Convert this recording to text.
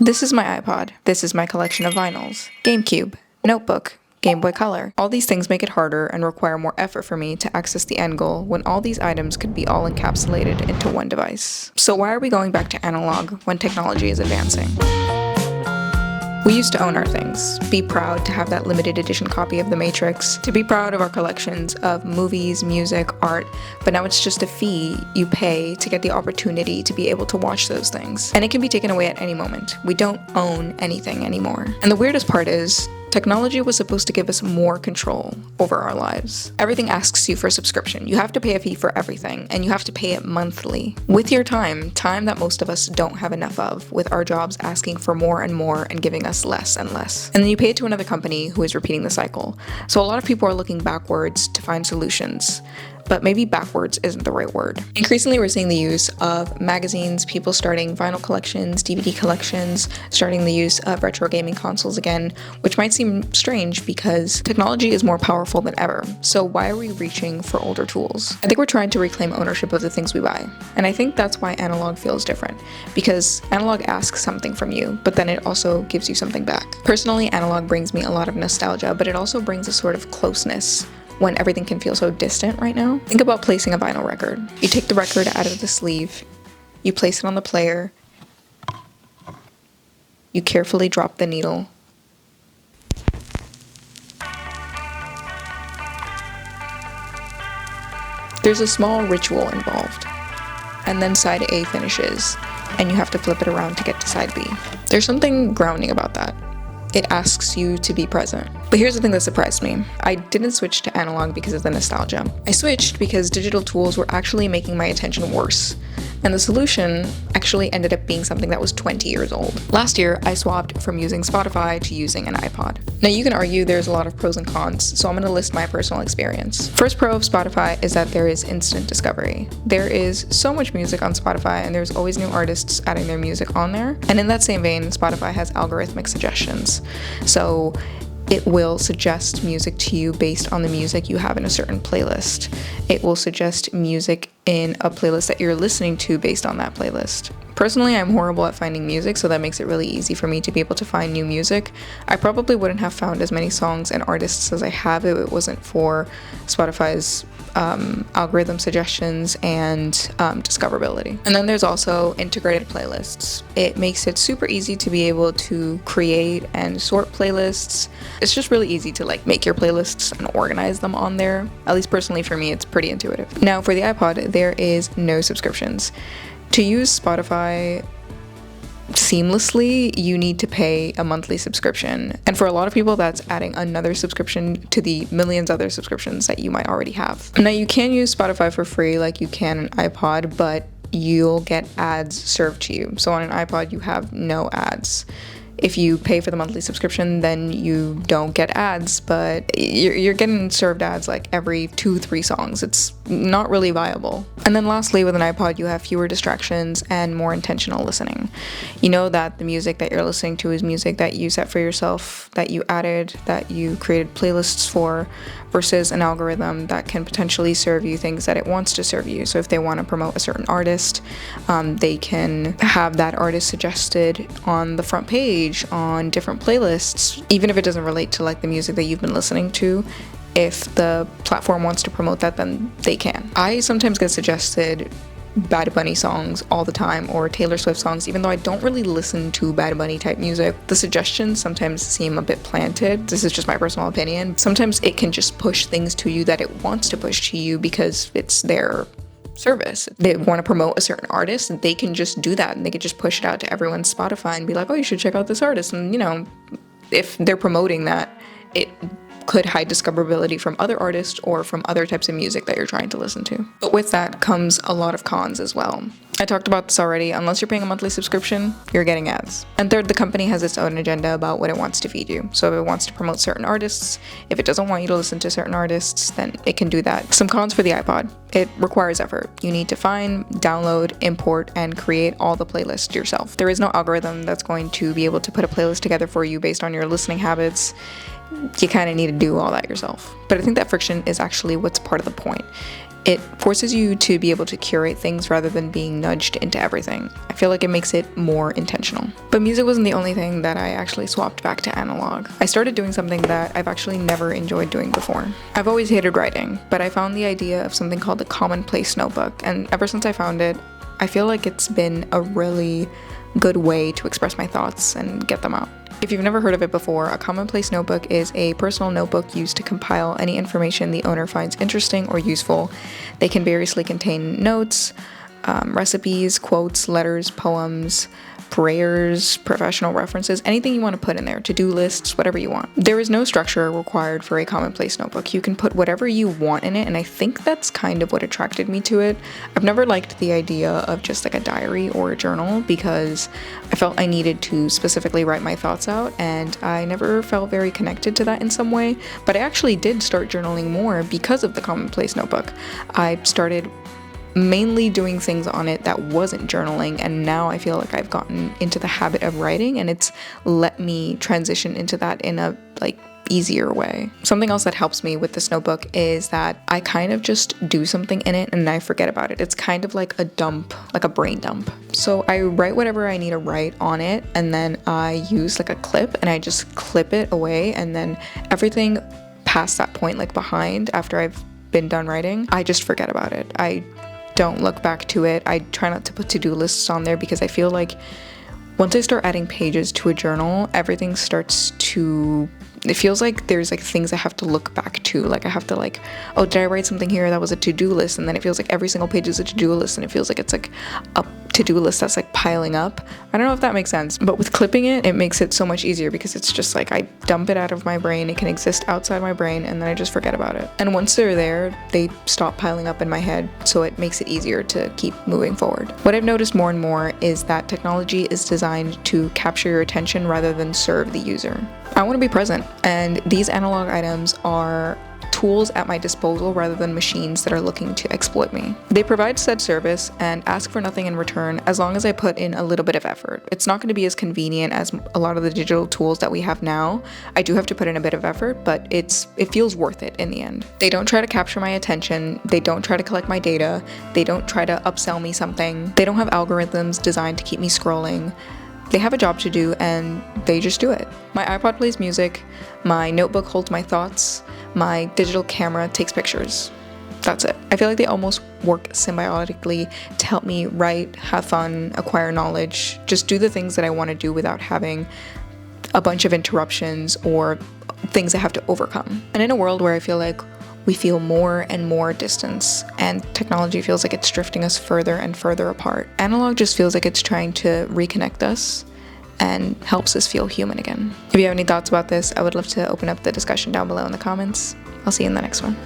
This is my iPod. This is my collection of vinyls. GameCube. Notebook. Game Boy Color. All these things make it harder and require more effort for me to access the end goal when all these items could be all encapsulated into one device. So why are we going back to analog when technology is advancing? We used to own our things, be proud to have that limited edition copy of The Matrix, to be proud of our collections of movies, music, art, but now it's just a fee you pay to get the opportunity to be able to watch those things. And it can be taken away at any moment. We don't own anything anymore. And the weirdest part is, technology was supposed to give us more control over our lives. Everything asks you for a subscription. You have to pay a fee for everything, and you have to pay it monthly. With your time that most of us don't have enough of, with our jobs asking for more and more and giving us less and less. And then you pay it to another company who is repeating the cycle. So a lot of people are looking backwards to find solutions. But maybe backwards isn't the right word. Increasingly, we're seeing the use of magazines, people starting vinyl collections, DVD collections, starting the use of retro gaming consoles again, which might seem strange because technology is more powerful than ever. So why are we reaching for older tools? I think we're trying to reclaim ownership of the things we buy. And I think that's why analog feels different, because analog asks something from you, but then it also gives you something back. Personally, analog brings me a lot of nostalgia, but it also brings a sort of closeness when everything can feel so distant right now. Think about placing a vinyl record. You take the record out of the sleeve, you place it on the player, you carefully drop the needle, there's a small ritual involved, and then side A finishes, and you have to flip it around to get to side B. There's something grounding about that. It asks you to be present. But here's the thing that surprised me. I didn't switch to analog because of the nostalgia. I switched because digital tools were actually making my attention worse. And the solution actually ended up being something that was 20 years old. Last year, I swapped from using Spotify to using an iPod. Now you can argue there's a lot of pros and cons, so I'm gonna list my personal experience. First pro of Spotify is that there is instant discovery. There is so much music on Spotify, and there's always new artists adding their music on there. And in that same vein, Spotify has algorithmic suggestions. So it will suggest music to you based on the music you have in a certain playlist. It will suggest music in a playlist that you're listening to based on that playlist. Personally, I'm horrible at finding music, so that makes it really easy for me to be able to find new music. I probably wouldn't have found as many songs and artists as I have if it wasn't for Spotify's algorithm suggestions and discoverability. And then there's also integrated playlists. It makes it super easy to be able to create and sort playlists. It's just really easy to make your playlists and organize them on there. At least personally for me, it's pretty intuitive. Now for the iPod, there is no subscriptions. To use Spotify seamlessly, you need to pay a monthly subscription. And for a lot of people, that's adding another subscription to the millions other subscriptions that you might already have. Now, you can use Spotify for free like you can an iPod, but you'll get ads served to you. So on an iPod, you have no ads. If you pay for the monthly subscription, then you don't get ads, but you're getting served ads every 2-3 songs. It's not really viable. And then lastly, with an iPod, you have fewer distractions and more intentional listening. You know that the music that you're listening to is music that you set for yourself, that you added, that you created playlists for, versus an algorithm that can potentially serve you things that it wants to serve you. So if they want to promote a certain artist, they can have that artist suggested on the front page on different playlists, even if it doesn't relate to the music that you've been listening to. If the platform wants to promote that, then they can. I sometimes get suggested Bad Bunny songs all the time, or Taylor Swift songs, even though I don't really listen to Bad Bunny type music. The suggestions sometimes seem a bit planted. This is just my personal opinion. Sometimes it can just push things to you that it wants to push to you because it's their service. They want to promote a certain artist, and they can just do that, and they could just push it out to everyone's Spotify and be like, oh, you should check out this artist. And if they're promoting that, it could hide discoverability from other artists or from other types of music that you're trying to listen to. But with that comes a lot of cons as well. I talked about this already. Unless you're paying a monthly subscription, you're getting ads. And third, the company has its own agenda about what it wants to feed you. So if it wants to promote certain artists, if it doesn't want you to listen to certain artists, then it can do that. Some cons for the iPod. It requires effort. You need to find, download, import, and create all the playlists yourself. There is no algorithm that's going to be able to put a playlist together for you based on your listening habits. You kind of need to do all that yourself. But I think that friction is actually what's part of the point. It forces you to be able to curate things rather than being nudged into everything. I feel like it makes it more intentional. But music wasn't the only thing that I actually swapped back to analog. I started doing something that I've actually never enjoyed doing before. I've always hated writing, but I found the idea of something called the commonplace notebook, and ever since I found it, I feel like it's been a really good way to express my thoughts and get them out. If you've never heard of it before, a commonplace notebook is a personal notebook used to compile any information the owner finds interesting or useful. They can variously contain notes, recipes, quotes, letters, poems, prayers, professional references, anything you want to put in there, to-do lists, whatever you want. There is no structure required for a commonplace notebook. You can put whatever you want in it, and I think that's kind of what attracted me to it. I've never liked the idea of just like a diary or a journal because I felt I needed to specifically write my thoughts out, and I never felt very connected to that in some way, but I actually did start journaling more because of the commonplace notebook. I started mainly doing things on it that wasn't journaling, and now I feel like I've gotten into the habit of writing, and it's let me transition into that in a easier way. Something else that helps me with this notebook is that I kind of just do something in it and I forget about it. It's kind of like a dump, like a brain dump. So I write whatever I need to write on it, and then I use like a clip and I just clip it away, and then everything past that point, like behind, after I've been done writing, I just forget about it. I don't look back to it. I try not to put to-do lists on there because I feel like once I start adding pages to a journal, everything starts to, it feels like there's like things I have to look back to. Like I have to like, oh, did I write something here that was a to-do list? And then it feels like every single page is a to-do list, and it feels like it's like a to-do list that's like piling up. I don't know if that makes sense, but with clipping it, it makes it so much easier because it's just like I dump it out of my brain. It can exist outside my brain, and then I just forget about it. And once they're there, they stop piling up in my head, so it makes it easier to keep moving forward. What I've noticed more and more is that technology is designed to capture your attention rather than serve the user. I want to be present, and these analog items are tools at my disposal rather than machines that are looking to exploit me. They provide said service and ask for nothing in return as long as I put in a little bit of effort. It's not going to be as convenient as a lot of the digital tools that we have now. I do have to put in a bit of effort, but it feels worth it in the end. They don't try to capture my attention. They don't try to collect my data. They don't try to upsell me something. They don't have algorithms designed to keep me scrolling. They have a job to do, and they just do it. My iPod plays music, my notebook holds my thoughts, my digital camera takes pictures. That's it. I feel like they almost work symbiotically to help me write, have fun, acquire knowledge, just do the things that I want to do without having a bunch of interruptions or things I have to overcome. And in a world where I feel like we feel more and more distance, and technology feels like it's drifting us further and further apart, analog just feels like it's trying to reconnect us and helps us feel human again. If you have any thoughts about this, I would love to open up the discussion down below in the comments. I'll see you in the next one.